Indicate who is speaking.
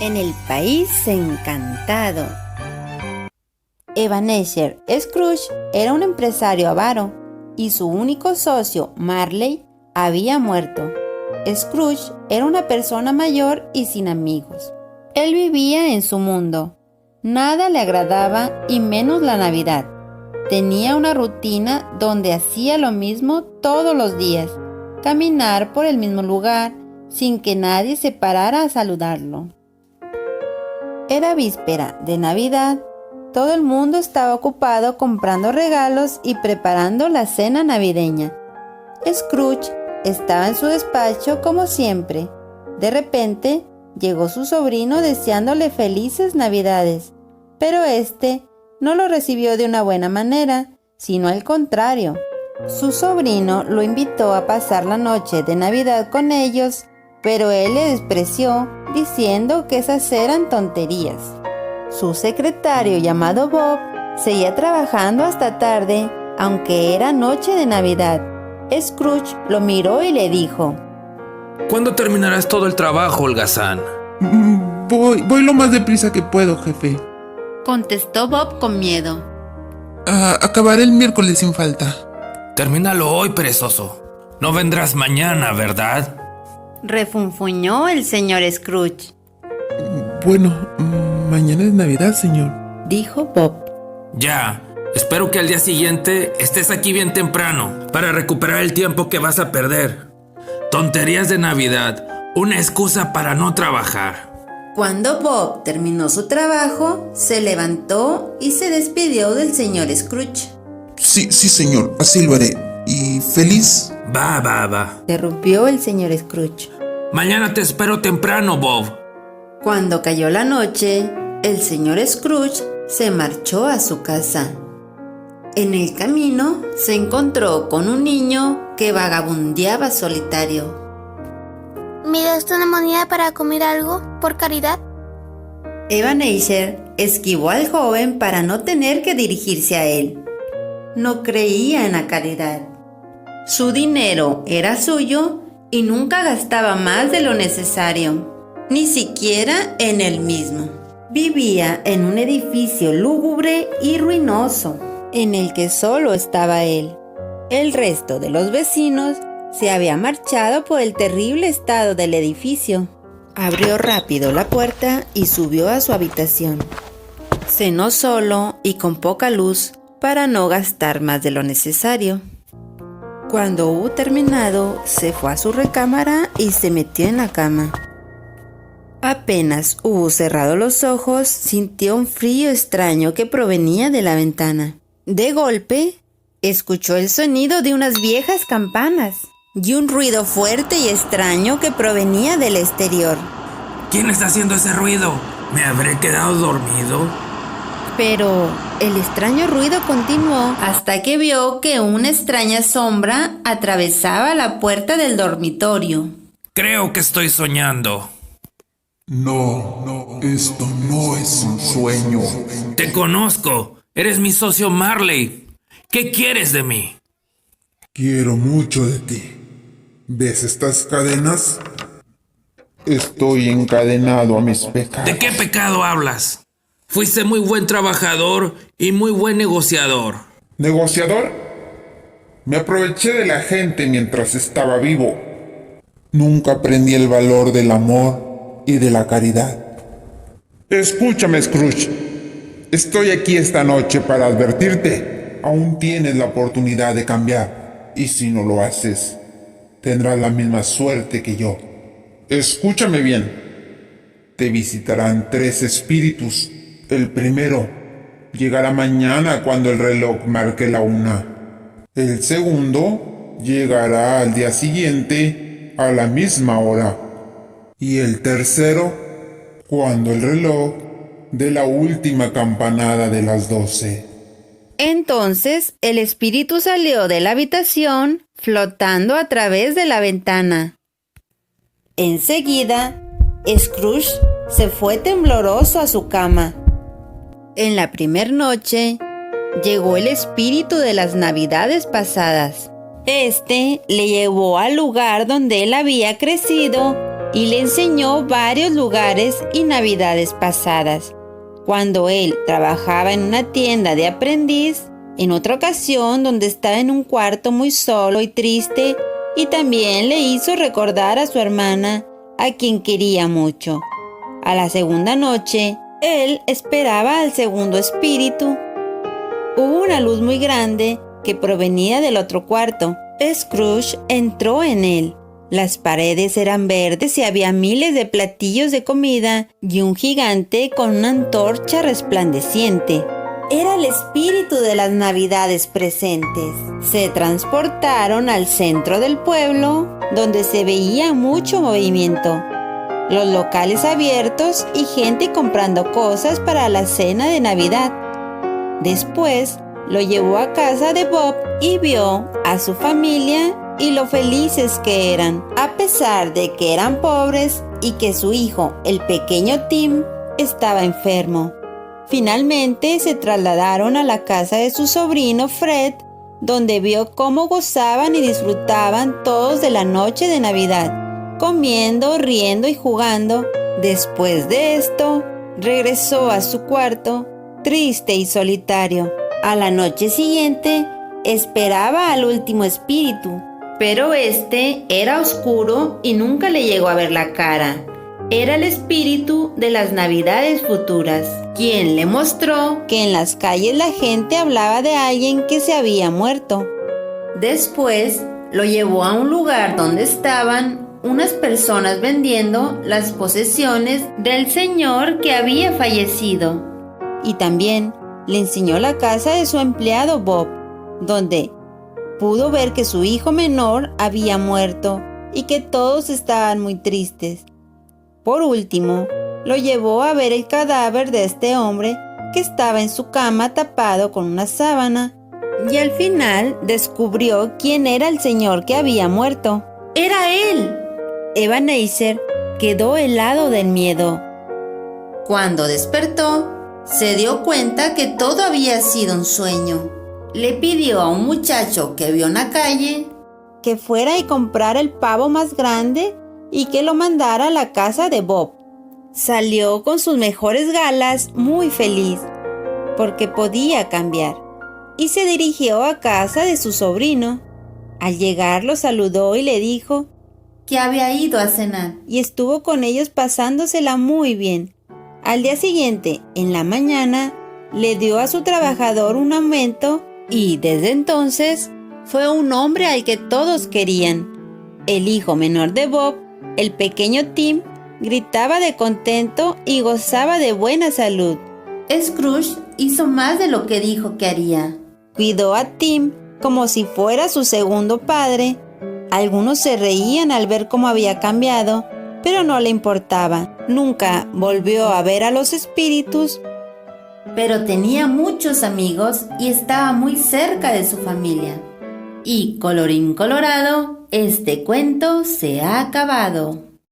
Speaker 1: En el país encantado. Ebenezer Scrooge era un empresario avaro y su único socio, Marley, había muerto. Scrooge era una persona mayor y sin amigos. Él vivía en su mundo. Nada le agradaba y menos la Navidad. Tenía una rutina donde hacía lo mismo todos los días, caminar por el mismo lugar sin que nadie se parara a saludarlo. Era víspera de Navidad. Todo el mundo estaba ocupado comprando regalos y preparando la cena navideña. Scrooge estaba en su despacho como siempre. De repente llegó su sobrino deseándole felices Navidades, pero este no lo recibió de una buena manera, sino al contrario. Su sobrino lo invitó a pasar la noche de Navidad con ellos, pero él le despreció diciendo que esas eran tonterías. Su secretario, llamado Bob, seguía trabajando hasta tarde, aunque era noche de Navidad. Scrooge lo miró y le dijo:
Speaker 2: ¿Cuándo terminarás todo el trabajo, holgazán?
Speaker 3: Voy lo más deprisa que puedo, jefe.
Speaker 1: Contestó Bob con miedo.
Speaker 3: Acabaré el miércoles sin falta.
Speaker 2: Termínalo hoy, perezoso. No vendrás mañana, ¿verdad?
Speaker 1: Refunfuñó el señor Scrooge.
Speaker 3: Bueno, mañana es Navidad, señor,
Speaker 1: dijo Bob.
Speaker 2: Ya, espero que al día siguiente estés aquí bien temprano para recuperar el tiempo que vas a perder. Tonterías de Navidad, una excusa para no trabajar.
Speaker 1: Cuando Bob terminó su trabajo, se levantó y se despidió del señor Scrooge.
Speaker 3: Sí, señor, así lo haré. ¿Y feliz?
Speaker 2: Va.
Speaker 1: Interrumpió el señor Scrooge.
Speaker 2: Mañana te espero temprano, Bob.
Speaker 1: Cuando cayó la noche, el señor Scrooge se marchó a su casa. En el camino se encontró con un niño que vagabundeaba solitario.
Speaker 4: ¿Me das una moneda para comer algo, por caridad?
Speaker 1: Ebenezer esquivó al joven para no tener que dirigirse a él. No creía en la caridad. Su dinero era suyo y nunca gastaba más de lo necesario, ni siquiera en él mismo. Vivía en un edificio lúgubre y ruinoso, en el que solo estaba él. El resto de los vecinos se había marchado por el terrible estado del edificio. Abrió rápido la puerta y subió a su habitación. Cenó solo y con poca luz para no gastar más de lo necesario. Cuando hubo terminado, se fue a su recámara y se metió en la cama. Apenas hubo cerrado los ojos, sintió un frío extraño que provenía de la ventana. De golpe, escuchó el sonido de unas viejas campanas y un ruido fuerte y extraño que provenía del exterior.
Speaker 2: ¿Quién está haciendo ese ruido? ¿Me habré quedado dormido?
Speaker 1: Pero el extraño ruido continuó hasta que vio que una extraña sombra atravesaba la puerta del dormitorio.
Speaker 2: Creo que estoy soñando.
Speaker 3: No, esto no es un sueño.
Speaker 2: Te conozco. Eres mi socio Marley. ¿Qué quieres de mí?
Speaker 3: Quiero mucho de ti. ¿Ves estas cadenas? Estoy encadenado a mis pecados.
Speaker 2: ¿De qué pecado hablas? Fuiste muy buen trabajador y muy buen negociador.
Speaker 3: ¿Negociador? Me aproveché de la gente mientras estaba vivo. Nunca aprendí el valor del amor y de la caridad. Escúchame, Scrooge. Estoy aquí esta noche para advertirte. Aún tienes la oportunidad de cambiar. Y si no lo haces, tendrás la misma suerte que yo. Escúchame bien. Te visitarán 3 espíritus. El primero llegará mañana cuando el reloj marque la 1. El segundo llegará al día siguiente a la misma hora. Y el tercero cuando el reloj dé la última campanada de las 12.
Speaker 1: Entonces el espíritu salió de la habitación flotando a través de la ventana. Enseguida, Scrooge se fue tembloroso a su cama. En la primer noche, llegó el espíritu de las Navidades pasadas. Este le llevó al lugar donde él había crecido y le enseñó varios lugares y navidades pasadas. Cuando él trabajaba en una tienda de aprendiz, en otra ocasión donde estaba en un cuarto muy solo y triste, y también le hizo recordar a su hermana, a quien quería mucho. A la segunda noche, él esperaba al segundo espíritu. Hubo una luz muy grande que provenía del otro cuarto. Scrooge entró en él. Las paredes eran verdes y había miles de platillos de comida y un gigante con una antorcha resplandeciente. Era el espíritu de las navidades presentes. Se transportaron al centro del pueblo, donde se veía mucho movimiento. Los locales abiertos y gente comprando cosas para la cena de Navidad. Después lo llevó a casa de Bob y vio a su familia y lo felices que eran, a pesar de que eran pobres y que su hijo, el pequeño Tim, estaba enfermo. Finalmente se trasladaron a la casa de su sobrino Fred, donde vio cómo gozaban y disfrutaban todos de la noche de Navidad, comiendo, riendo y jugando. Después de esto, regresó a su cuarto, triste y solitario. A la noche siguiente, esperaba al último espíritu, pero este era oscuro y nunca le llegó a ver la cara. Era el espíritu de las navidades futuras, quien le mostró que en las calles la gente hablaba de alguien que se había muerto. Después lo llevó a un lugar donde estaban unas personas vendiendo las posesiones del señor que había fallecido. Y también le enseñó la casa de su empleado Bob, donde pudo ver que su hijo menor había muerto y que todos estaban muy tristes. Por último, lo llevó a ver el cadáver de este hombre que estaba en su cama tapado con una sábana, y al final descubrió quién era el señor que había muerto. ¡Era él! Ebenezer quedó helado del miedo. Cuando despertó, se dio cuenta que todo había sido un sueño. Le pidió a un muchacho que vio en la calle que fuera y comprara el pavo más grande y que lo mandara a la casa de Bob. Salió con sus mejores galas muy feliz, porque podía cambiar, y se dirigió a casa de su sobrino. Al llegar lo saludó y le dijo que había ido a cenar, y estuvo con ellos pasándosela muy bien. Al día siguiente, en la mañana, le dio a su trabajador un aumento y desde entonces fue un hombre al que todos querían. El hijo menor de Bob, el pequeño Tim, gritaba de contento y gozaba de buena salud. Scrooge hizo más de lo que dijo que haría. Cuidó a Tim como si fuera su segundo padre. Algunos se reían al ver cómo había cambiado, pero no le importaba. Nunca volvió a ver a los espíritus, pero tenía muchos amigos y estaba muy cerca de su familia. Y colorín colorado, este cuento se ha acabado.